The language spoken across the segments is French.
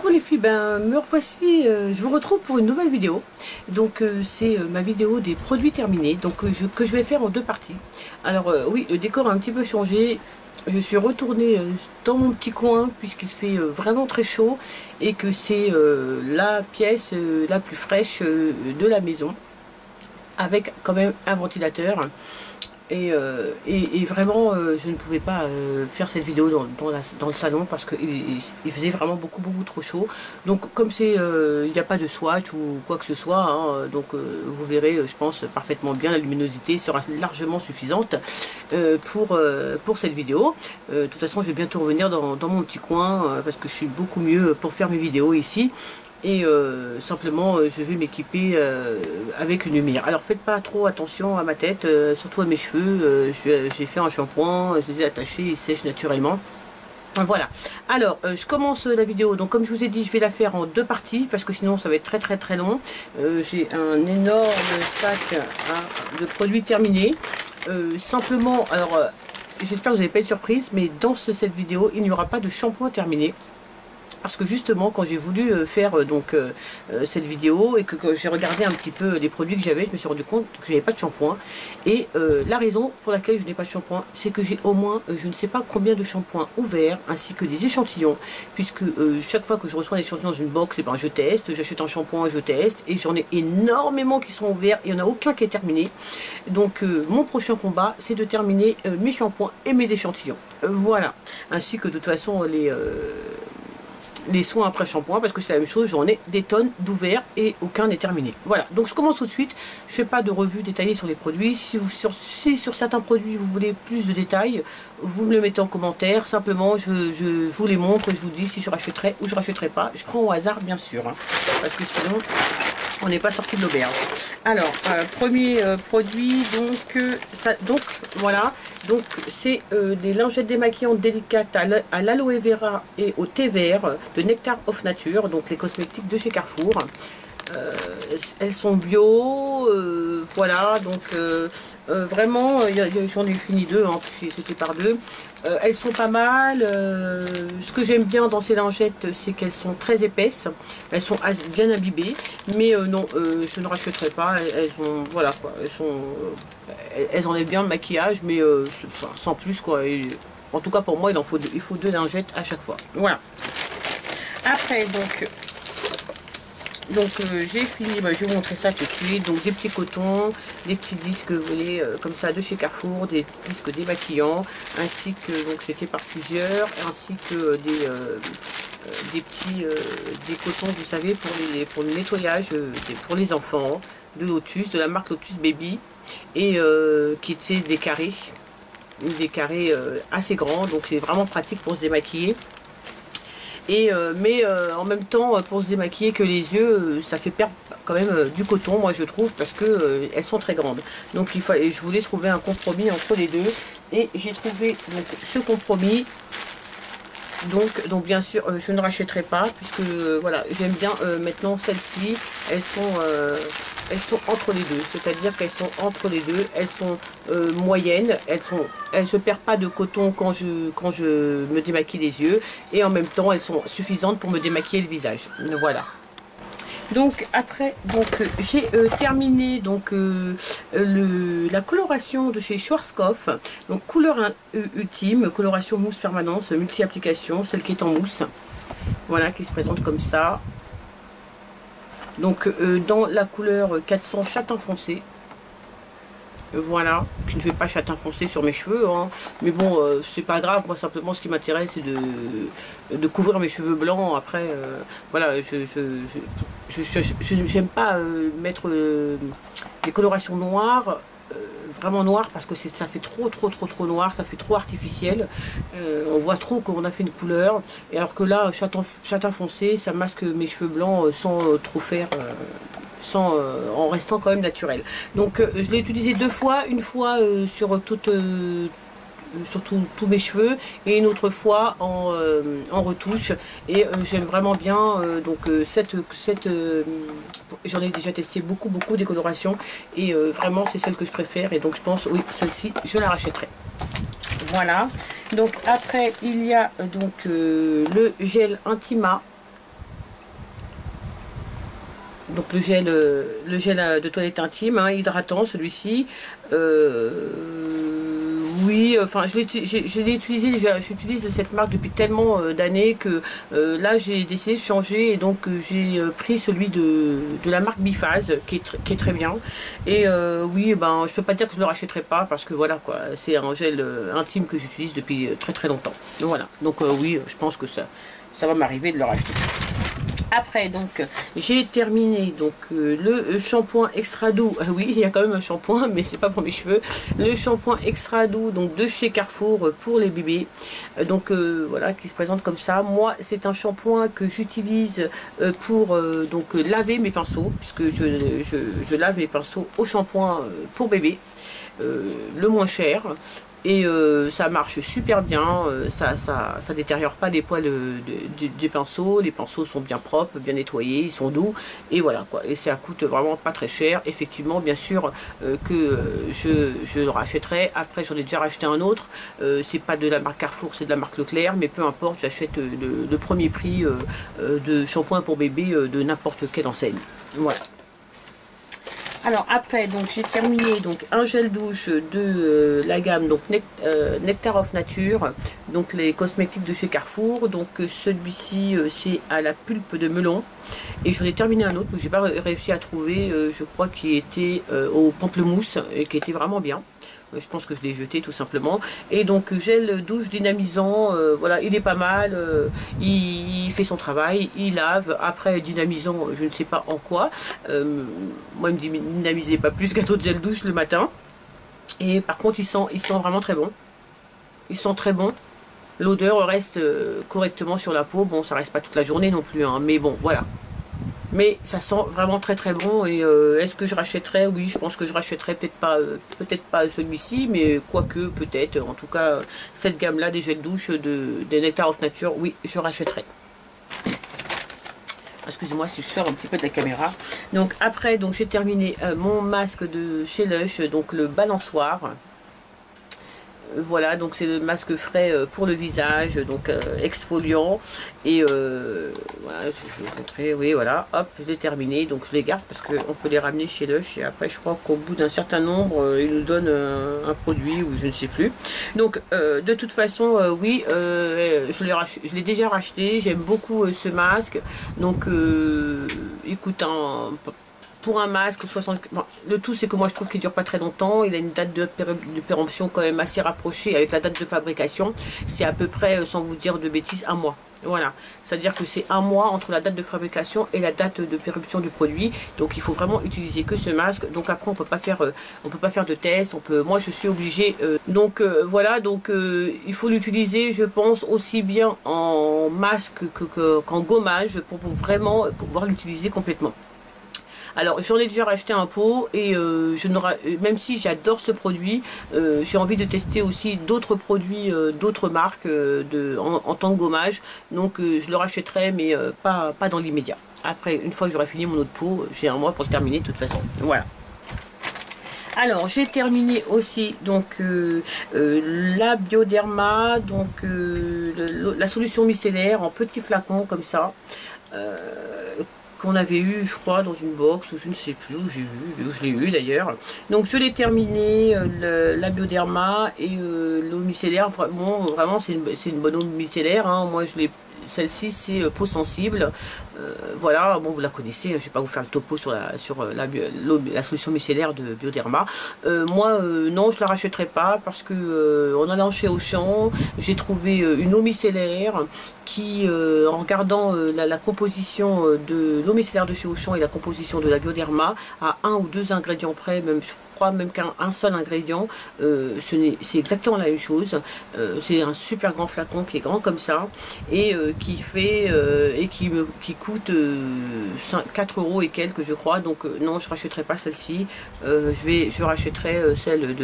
Coucou les filles, me revoici, je vous retrouve pour une nouvelle vidéo. Donc c'est ma vidéo des produits terminés, donc que je vais faire en deux parties. Alors oui, le décor a un petit peu changé. Je suis retournée dans mon petit coin puisqu'il fait vraiment très chaud et que c'est la pièce la plus fraîche de la maison, avec quand même un ventilateur. Et vraiment je ne pouvais pas faire cette vidéo dans le salon parce qu'il faisait vraiment beaucoup trop chaud. Donc comme c'est il n'y a pas de swatch ou quoi que ce soit, hein, donc vous verrez, je pense parfaitement bien, la luminosité sera largement suffisante pour cette vidéo. De toute façon je vais bientôt revenir dans mon petit coin parce que je suis beaucoup mieux pour faire mes vidéos ici. Et simplement je vais m'équiper avec une lumière. Alors faites pas trop attention à ma tête, surtout à mes cheveux. J'ai fait un shampoing, je les ai attachés, ils sèchent naturellement. Voilà, alors je commence la vidéo. Donc comme je vous ai dit, je vais la faire en deux parties parce que sinon ça va être très long. J'ai un énorme sac de produits terminés. Simplement, alors j'espère que vous n'avez pas été surprise, mais dans cette vidéo il n'y aura pas de shampoing terminé. Parce que justement quand j'ai voulu faire cette vidéo et que j'ai regardé un petit peu les produits que j'avais, je me suis rendu compte que j'avais pas de shampoing. Et la raison pour laquelle je n'ai pas de shampoing, c'est que j'ai au moins je ne sais pas combien de shampoings ouverts ainsi que des échantillons, puisque chaque fois que je reçois un échantillon dans une box, et ben je teste, j'achète un shampoing, je teste, et j'en ai énormément qui sont ouverts, il n'y en a aucun qui est terminé. Donc mon prochain combat, c'est de terminer mes shampoings et mes échantillons. Voilà, ainsi que de toute façon les soins après shampoing, parce que c'est la même chose, j'en ai des tonnes d'ouverts et aucun n'est terminé. Voilà, donc je commence tout de suite. Je fais pas de revue détaillée sur les produits. Si sur certains produits vous voulez plus de détails, vous me le mettez en commentaire. Simplement je vous les montre, je vous dis si je rachèterai ou je rachèterai pas. Je prends au hasard bien sûr, hein, parce que sinon on n'est pas sorti de l'auberge. Alors premier produit, donc voilà, donc c'est des lingettes démaquillantes délicates à l'aloe vera et au thé vert de Nectar of Nature, donc les cosmétiques de chez Carrefour. Elles sont bio, voilà, donc vraiment j'en ai fini deux, hein, puisque c'était par deux. Elles sont pas mal. Ce que j'aime bien dans ces lingettes, c'est qu'elles sont très épaisses, elles sont bien imbibées, mais non, je ne rachèterai pas. Elles ont, voilà quoi, elles enlèvent bien le maquillage, mais sans plus quoi. Et, en tout cas pour moi il faut deux lingettes à chaque fois. Voilà. Après donc j'ai fini, je vais vous montrer ça tout de suite. Donc des petits cotons, des petits disques volés comme ça de chez Carrefour, des disques démaquillants, ainsi que, donc c'était par plusieurs, ainsi que des cotons, vous savez, pour le nettoyage pour les enfants, de Lotus, de la marque Lotus Baby, et qui étaient des carrés assez grands, donc c'est vraiment pratique pour se démaquiller. Et mais en même temps pour se démaquiller que les yeux, ça fait perdre quand même du coton, moi je trouve, parce que elles sont très grandes. Donc je voulais trouver un compromis entre les deux, et j'ai trouvé donc ce compromis. Donc bien sûr je ne rachèterai pas, puisque voilà, j'aime bien maintenant celles-ci, elles sont entre les deux, c'est-à-dire qu'elles sont entre les deux, elles sont moyennes, elles se perdent pas de coton quand je me démaquille les yeux, et en même temps elles sont suffisantes pour me démaquiller le visage. Voilà. Donc après, j'ai terminé la coloration de chez Schwarzkopf, donc couleur ultime, coloration mousse permanence multi-application, celle qui est en mousse, voilà, qui se présente comme ça. Donc dans la couleur 400 châtain foncé, voilà, qui ne fait pas châtain foncé sur mes cheveux, hein. Mais bon, c'est pas grave, moi simplement ce qui m'intéresse c'est de couvrir mes cheveux blancs. Après voilà, j'aime pas mettre des colorations noires, vraiment noires, parce que ça fait trop noir, ça fait trop artificiel. On voit trop qu'on a fait une couleur, et alors que là châtain foncé, ça masque mes cheveux blancs sans trop faire en restant quand même naturel. Donc je l'ai utilisé deux fois, une fois sur tous mes cheveux, et une autre fois en retouche. Et j'aime vraiment bien j'en ai déjà testé beaucoup des colorations, et vraiment c'est celle que je préfère, et donc je pense oui, celle-ci je la rachèterai. Voilà, donc après il y a le gel Intima donc le gel de toilette intime, hein, hydratant celui-ci. Oui, enfin je l'ai utilisé déjà, j'utilise cette marque depuis tellement d'années que là j'ai décidé de changer et donc j'ai pris celui de la marque Biphase qui est très bien. Et oui, ben je peux pas dire que je le rachèterai pas parce que voilà quoi, c'est un gel intime que j'utilise depuis très longtemps. Donc voilà, donc oui, je pense que ça va m'arriver de le racheter. Après, donc, j'ai terminé donc le shampoing extra doux. Oui, il y a quand même un shampoing, mais c'est pas pour mes cheveux. Le shampoing extra doux, donc de chez Carrefour pour les bébés. Donc voilà, qui se présente comme ça. Moi, c'est un shampoing que j'utilise pour donc laver mes pinceaux, puisque je lave mes pinceaux au shampoing pour bébé, le moins cher. Et ça marche super bien, ça détériore pas les poils des pinceaux, les pinceaux sont bien propres, bien nettoyés, ils sont doux, et voilà quoi, et ça coûte vraiment pas très cher. Effectivement, bien sûr que je le rachèterai, après j'en ai déjà racheté un autre, c'est pas de la marque Carrefour, c'est de la marque Leclerc, mais peu importe, j'achète le premier prix de shampoing pour bébé de n'importe quelle enseigne, voilà. Alors après, donc j'ai terminé donc un gel douche de la gamme donc Nectar of Nature, donc les cosmétiques de chez Carrefour. Donc celui-ci c'est à la pulpe de melon, et j'en ai terminé un autre que j'ai pas réussi à trouver, je crois qui était au pamplemousse et qui était vraiment bien. Je pense que je l'ai jeté tout simplement. Et donc gel douche dynamisant, voilà, il est pas mal, il fait son travail, il lave. Après dynamisant, je ne sais pas en quoi, moi il me dit dynamisez pas plus qu'un autre gel douche le matin. Et par contre il sent vraiment très bon, il sent très bon. L'odeur reste correctement sur la peau, bon ça reste pas toute la journée non plus, hein, mais bon voilà. Mais ça sent vraiment très bon. Et est-ce que je rachèterais? Oui, je pense que je rachèterais peut-être pas celui-ci, mais quoique peut-être. En tout cas, cette gamme-là des gels douche des Nectar of Nature, oui, je rachèterai. Excusez-moi si je sors un petit peu de la caméra. Donc après, donc j'ai terminé mon masque de chez Lush, donc le balançoire. Voilà, donc c'est le masque frais pour le visage, donc exfoliant. Et voilà, je vais vous montrer, oui voilà, hop, je l'ai terminé, donc je les garde parce qu'on peut les ramener chez Lush. Et après je crois qu'au bout d'un certain nombre, ils nous donnent un produit ou je ne sais plus. Donc de toute façon, oui, je l'ai déjà racheté, j'aime beaucoup ce masque. Donc écoute, pour un masque, 60... Bon, le tout c'est que moi je trouve qu'il dure pas très longtemps, il a une date de péremption quand même assez rapprochée avec la date de fabrication, c'est à peu près, sans vous dire de bêtises, un mois. Voilà, c'est-à-dire que c'est un mois entre la date de fabrication et la date de péremption du produit, donc il faut vraiment utiliser que ce masque. Donc après on peut pas faire de test, moi je suis obligée, voilà, donc il faut l'utiliser je pense aussi bien en masque qu'en gommage pour vraiment pouvoir l'utiliser complètement. Alors j'en ai déjà racheté un pot et même si j'adore ce produit, j'ai envie de tester aussi d'autres produits, d'autres marques en tant que gommage. Donc je le rachèterai mais pas dans l'immédiat. Après, une fois que j'aurai fini mon autre pot, j'ai un mois pour le terminer de toute façon. Voilà. Alors j'ai terminé aussi donc la Bioderma, donc la solution micellaire en petits flacons comme ça. Qu'on avait eu je crois dans une box ou je ne sais plus où je l'ai eu d'ailleurs. Donc je l'ai terminé, la Bioderma et l'eau micellaire. Bon, vraiment c'est une bonne eau micellaire, hein. Moi je l'ai, celle-ci c'est peau sensible, voilà, bon vous la connaissez, je ne vais pas vous faire le topo sur la solution micellaire de Bioderma. Moi non, je la rachèterai pas parce que en allant chez Auchan j'ai trouvé une eau micellaire qui en regardant la composition de l'eau micellaire de chez Auchan et la composition de la Bioderma à 1 ou 2 ingrédients près, même je crois même qu'un seul ingrédient, c'est exactement la même chose. C'est un super grand flacon qui est grand comme ça et qui fait et qui coûte 4 € et quelques je crois. Donc non, je rachèterai pas celle-ci, je rachèterai celle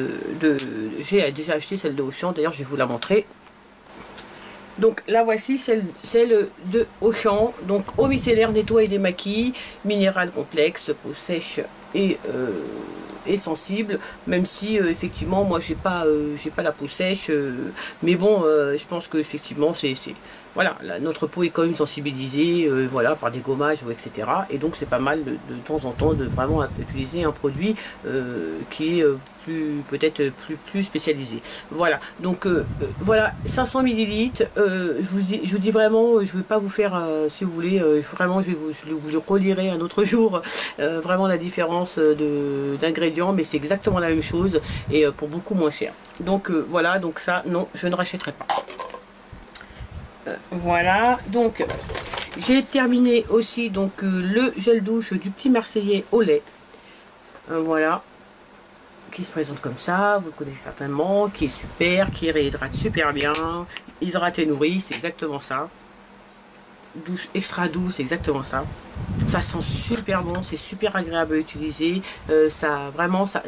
j'ai déjà acheté celle de Auchan, d'ailleurs je vais vous la montrer. Donc la voici, celle de Auchan. Donc eau micellaire nettoie et démaquille, minéral complexe, peau sèche et est sensible, même si effectivement moi j'ai pas la peau sèche, mais bon, je pense que effectivement c'est voilà, notre peau est quand même sensibilisée, voilà, par des gommages, etc. Et donc c'est pas mal de temps en temps de vraiment utiliser un produit qui est peut-être plus spécialisé. Voilà, donc voilà, 500 millilitres. Je vous dis vraiment, je ne vais pas vous faire, si vous voulez, vraiment je vous relirai un autre jour vraiment la différence d'ingrédients, mais c'est exactement la même chose et pour beaucoup moins cher. Donc voilà, donc ça, non, je ne rachèterai pas. Voilà, donc j'ai terminé aussi donc le gel douche du Petit Marseillais au lait. Voilà, qui se présente comme ça, vous le connaissez certainement, qui est super, qui réhydrate super bien, hydrate et nourrit, c'est exactement ça. Douche extra douce, c'est exactement ça. Ça sent super bon, c'est super agréable à utiliser, ça vraiment ça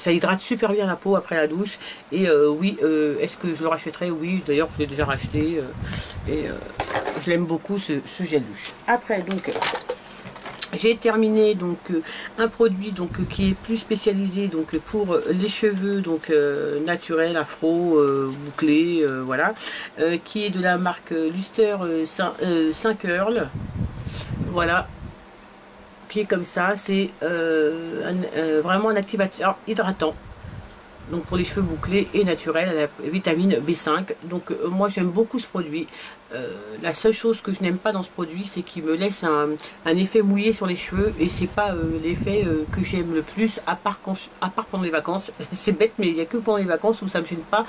hydrate super bien la peau après la douche. Et oui, est-ce que je le rachèterai? Oui, d'ailleurs je l'ai déjà racheté et je l'aime beaucoup ce gel douche. Après donc j'ai terminé donc un produit donc qui est plus spécialisé donc pour les cheveux donc naturels, afro, bouclés, voilà, qui est de la marque Luster 5 Curl, voilà, qui est comme ça. C'est vraiment un activateur hydratant. Donc pour les cheveux bouclés et naturels à la vitamine B5. Donc moi j'aime beaucoup ce produit. La seule chose que je n'aime pas dans ce produit, c'est qu'il me laisse un effet mouillé sur les cheveux. Et c'est pas l'effet que j'aime le plus, à part pendant les vacances. C'est bête, mais il n'y a que pendant les vacances où ça me gêne pas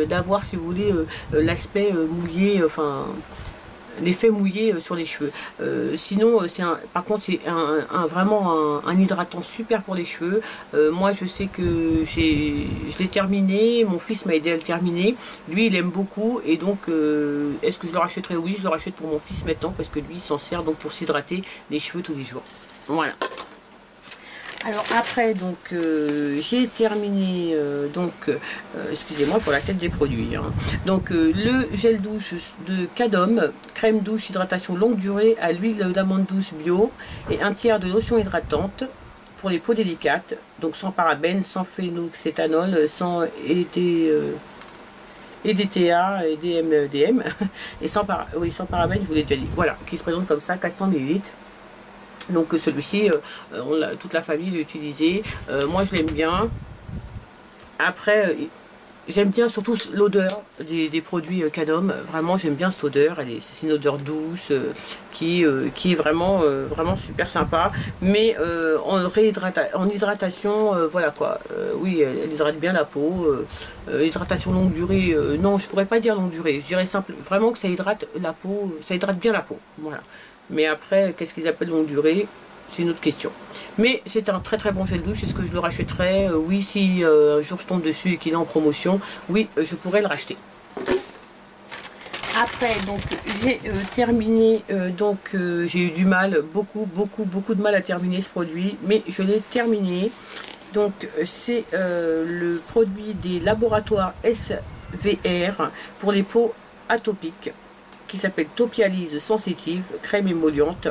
d'avoir, si vous voulez, l'aspect mouillé, enfin l'effet mouillé sur les cheveux. Sinon, par contre, c'est vraiment un hydratant super pour les cheveux. Moi, je sais que je l'ai terminé. Mon fils m'a aidé à le terminer. Lui, il aime beaucoup. Et donc, est-ce que je le rachèterai? Oui, je le rachète pour mon fils maintenant. Parce que lui, il s'en sert donc pour s'hydrater les cheveux tous les jours. Voilà. Alors après, donc j'ai terminé, excusez-moi pour la tête des produits, hein. Donc le gel douche de Cadom, crème douche hydratation longue durée à l'huile d'amande douce bio et un tiers de lotion hydratante pour les peaux délicates, donc sans parabènes, sans phénoxéthanol, sans EDTA et DMDM, et sans parabènes, je vous l'ai déjà dit, voilà, qui se présente comme ça, 400 ml. Donc celui-ci, toute la famille l'a utilisé. Moi je l'aime bien. Après, j'aime bien surtout l'odeur des produits Cadom. Vraiment j'aime bien cette odeur. C'est une odeur douce qui est vraiment super sympa. Mais en hydratation, voilà quoi. Oui, elle hydrate bien la peau. Hydratation longue durée, non, je pourrais pas dire longue durée. Je dirais vraiment que ça hydrate la peau, ça hydrate bien la peau. Voilà. Mais après, qu'est-ce qu'ils appellent longue durée? C'est une autre question. Mais c'est un très très bon gel douche. Est-ce que je le rachèterai? Oui, si un jour je tombe dessus et qu'il est en promotion, oui, je pourrais le racheter. Après, donc, j'ai terminé, j'ai eu du mal, beaucoup de mal à terminer ce produit, mais je l'ai terminé. Donc, c'est le produit des laboratoires SVR pour les peaux atopiques, qui s'appelle Topialise Sensitive, crème émolliente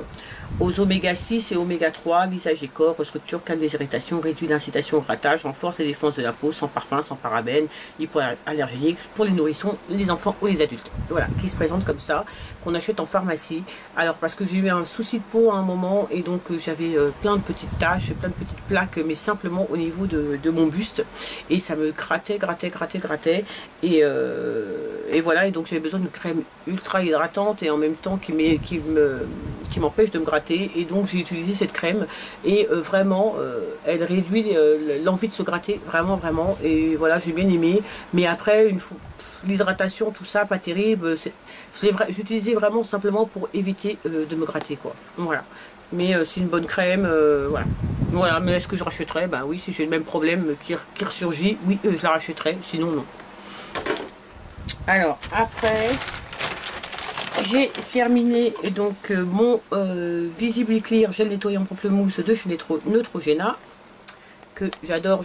aux oméga 6 et oméga 3, visage et corps, restructure, calme les irritations, réduit l'incitation au grattage, renforce les défenses de la peau, sans parfum, sans parabènes, hypoallergénique pour les nourrissons, les enfants ou les adultes. Voilà, qui se présente comme ça, qu'on achète en pharmacie. Alors parce que j'ai eu un souci de peau à un moment et donc j'avais plein de petites taches, plein de petites plaques, mais simplement au niveau de mon buste, et ça me grattait et voilà, et donc j'avais besoin d'une crème ultra hydratante et en même temps qui m'empêche de me gratter, et donc j'ai utilisé cette crème et vraiment elle réduit l'envie de se gratter, vraiment, et voilà, j'ai bien aimé. Mais après, l'hydratation, tout ça, pas terrible. J'utilisais vraiment simplement pour éviter de me gratter, quoi. Voilà. Mais c'est une bonne crème, voilà. Mais est-ce que je rachèterais? Ben oui, si j'ai le même problème qui ressurgit, oui, je la rachèterais, sinon non. Alors après, j'ai terminé donc mon Visible Clear gel nettoyant pamplemousse de chez Neutrogena, que j'adore.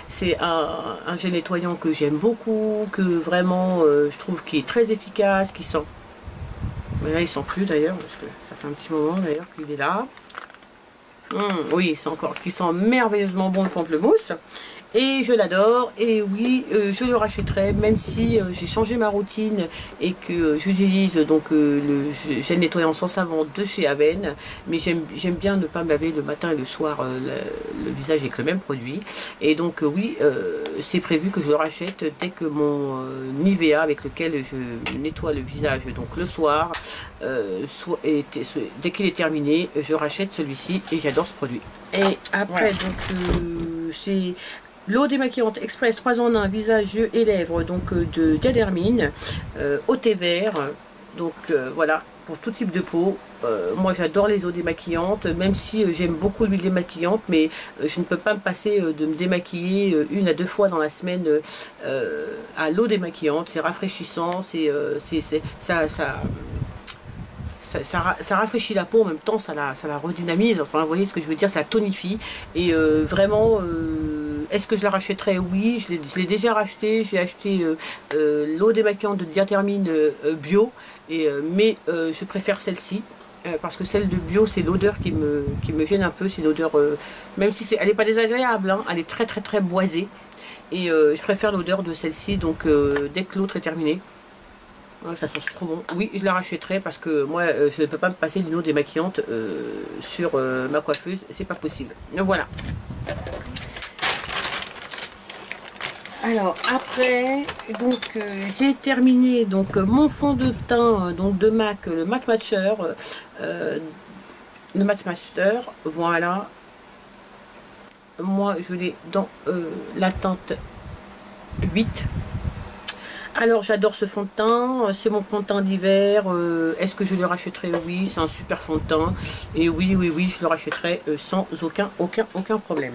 C'est un gel nettoyant que j'aime beaucoup, que vraiment je trouve qui est très efficace, qui sent. Mais là il sent plus d'ailleurs, parce que ça fait un petit moment d'ailleurs qu'il est là. Oui, c'est encore qui sent merveilleusement bon le pamplemousse. Et je l'adore, et oui, je le rachèterai, même si j'ai changé ma routine et que j'utilise donc le gel nettoyant sans savon de chez Aven. Mais j'aime bien ne pas me laver le matin et le soir le visage avec le même produit. Et donc oui, c'est prévu que je le rachète dès que mon Nivea avec lequel je nettoie le visage donc le soir, dès qu'il est terminé, je rachète celui-ci et j'adore ce produit. Et après, donc c'est l'eau démaquillante express 3 en 1 visage, yeux et lèvres donc de Diadermine au thé vert. Donc voilà, pour tout type de peau. Moi j'adore les eaux démaquillantes, même si j'aime beaucoup l'huile démaquillante, mais je ne peux pas me passer de me démaquiller 1 à 2 fois dans la semaine à l'eau démaquillante. C'est rafraîchissant, ça rafraîchit la peau, en même temps ça la redynamise, enfin vous voyez ce que je veux dire, ça la tonifie. Et vraiment, est-ce que je la rachèterai? Oui, je l'ai déjà racheté. J'ai acheté l'eau démaquillante de Diadermine bio, mais je préfère celle-ci. Parce que celle de bio, c'est l'odeur qui me gêne un peu. C'est une odeur, même si elle n'est pas désagréable, hein, elle est très très très boisée. Et je préfère l'odeur de celle-ci, donc dès que l'autre est terminée. Ça sent trop bon. Oui, je la rachèterai parce que moi, je ne peux pas me passer d'une eau démaquillante sur ma coiffeuse. C'est pas possible. Voilà. Alors après, donc j'ai terminé donc mon fond de teint donc de MAC, le Matte Matcher, voilà. Moi, je l'ai dans la teinte 8. Alors j'adore ce fond de teint, c'est mon fond de teint d'hiver. Est-ce que je le rachèterai? Oui, c'est un super fond de teint. Et oui, je le rachèterai sans aucun problème.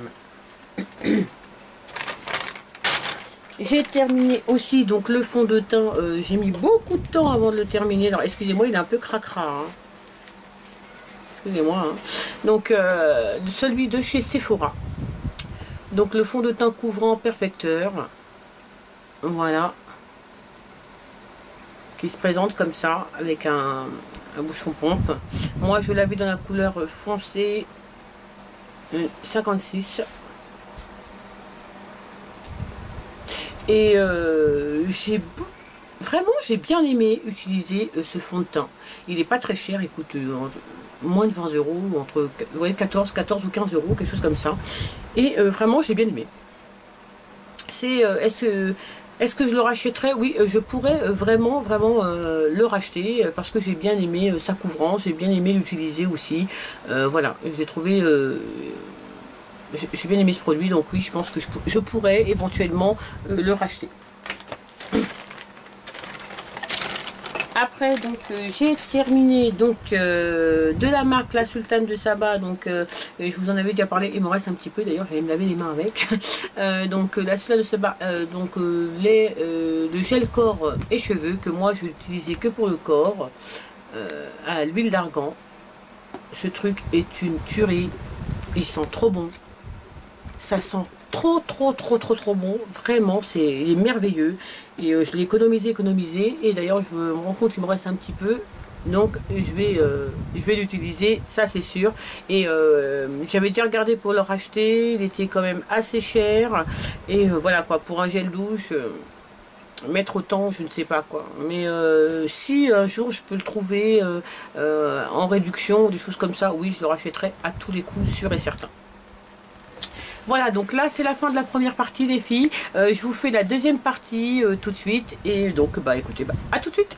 J'ai terminé aussi donc le fond de teint. J'ai mis beaucoup de temps avant de le terminer. Alors excusez-moi, il est un peu cracra. Hein. Excusez-moi. Hein. Donc celui de chez Sephora. Donc le fond de teint couvrant perfecteur. Voilà. Qui se présente comme ça avec un bouchon pompe. Moi je l'avais dans la couleur foncée 56. Et j'ai bien aimé utiliser ce fond de teint. Il n'est pas très cher, il coûte moins de 20 euros, entre 14 ou 15 euros, quelque chose comme ça. Et vraiment j'ai bien aimé. Est-ce que je le rachèterais? Oui, je pourrais vraiment le racheter parce que j'ai bien aimé sa couvrance, j'ai bien aimé l'utiliser aussi. Voilà, j'ai trouvé... j'ai bien aimé ce produit, donc oui, je pense que je pourrais éventuellement le racheter. Après, donc j'ai terminé donc de la marque La Sultane de Saba. Donc je vous en avais déjà parlé, il me reste un petit peu d'ailleurs, j'allais me laver les mains avec. Donc La Sultane de Saba, le gel corps et cheveux que moi je l'utilisais que pour le corps, à l'huile d'argan. Ce truc est une tuerie, il sent trop bon, ça sent trop bon, vraiment il est merveilleux. Et je l'ai économisé, et d'ailleurs je me rends compte qu'il me reste un petit peu, donc je vais l'utiliser, ça c'est sûr. Et j'avais déjà regardé pour le racheter, il était quand même assez cher, et voilà quoi, pour un gel douche, mettre autant, je ne sais pas quoi. Mais si un jour je peux le trouver en réduction, des choses comme ça, oui, je le rachèterai à tous les coups, sûr et certain. Voilà, donc là c'est la fin de la première partie les filles. Je vous fais la deuxième partie tout de suite. Et donc bah écoutez, à tout de suite.